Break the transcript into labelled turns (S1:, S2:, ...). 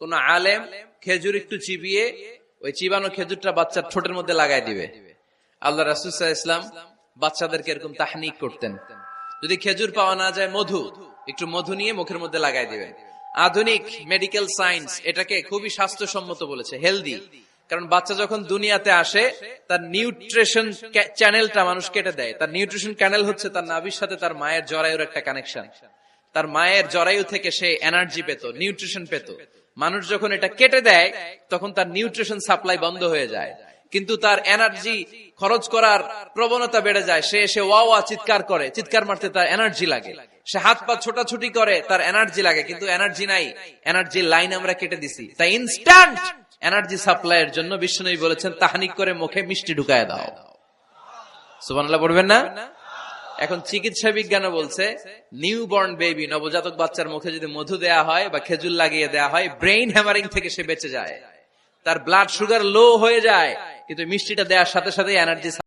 S1: কোন আলেম খেজুর একটু চিবিয়ে ওই চিবানো খেজুরটা বাচ্চার ঠোঁটের মধ্যে লাগাই দিবে। আল্লাহ রাসূল সাল্লাল্লাহু আলাইহি ওয়াসাল্লাম বাচ্চাদেরকে এরকম তাহনিক করতেন। যদি খেজুর পাওয়া না যায়, একটু মধু নিয়ে মুখের মধ্যে লাগাই দিবেন। আধুনিক মেডিকেল সায়েন্স এটাকে খুবই স্বাস্থ্যসম্মত বলেছে, হেলদি। কারণ বাচ্চা যখন দুনিয়াতে আসে তার নিউট্রিশন চ্যানেলটা মানুষ কেটে দেয়। তার নিউট্রিশন চ্যানেল হচ্ছে তার নাভির সাথে তার মায়ের জরায়ুর একটা কানেকশন। তার মায়ের জরায়ু থেকে সে এনার্জি পেত, নিউট্রিশন পেত। মানুষ যখন এটা কেটে দেয় তখন তার নিউট্রিশন সাপ্লাই বন্ধ হয়ে যায়, কিন্তু তার এনার্জি খরচ করার প্রবণতা বেড়ে যায়। সে এসে ওয়া চিৎকার করে, চিৎকার মারতে তার এনার্জি লাগে। সে হাত পা ছোটাছুটি করে, তার এনার্জি লাগে। কিন্তু এনার্জি নাই, এনার্জি লাইন আমরা কেটে দিছি। তাই ইনস্ট্যান্ট এনার্জি সাপ্লাইয়ের জন্য বিশ্বনবী বলেছেন তাহনিক করে মুখে মিষ্টি ঢুকায় দাও। সুবহানাল্লাহ পড়বেন না? এখন চিকিৎসা বিজ্ঞানও বলছে নিউবর্ন বেবি, নবজাতক বাচ্চার মুখে যদি মধু দেয়া হয় বা খেজুর লাগিয়ে দেয়া হয়, ব্রেইন হ্যামারিং থেকে সে বেঁচে যায়। তার ব্লাড সুগার লো হয়ে যায়, কিন্তু মিষ্টিটা দেওয়ার সাথে সাথে এনার্জি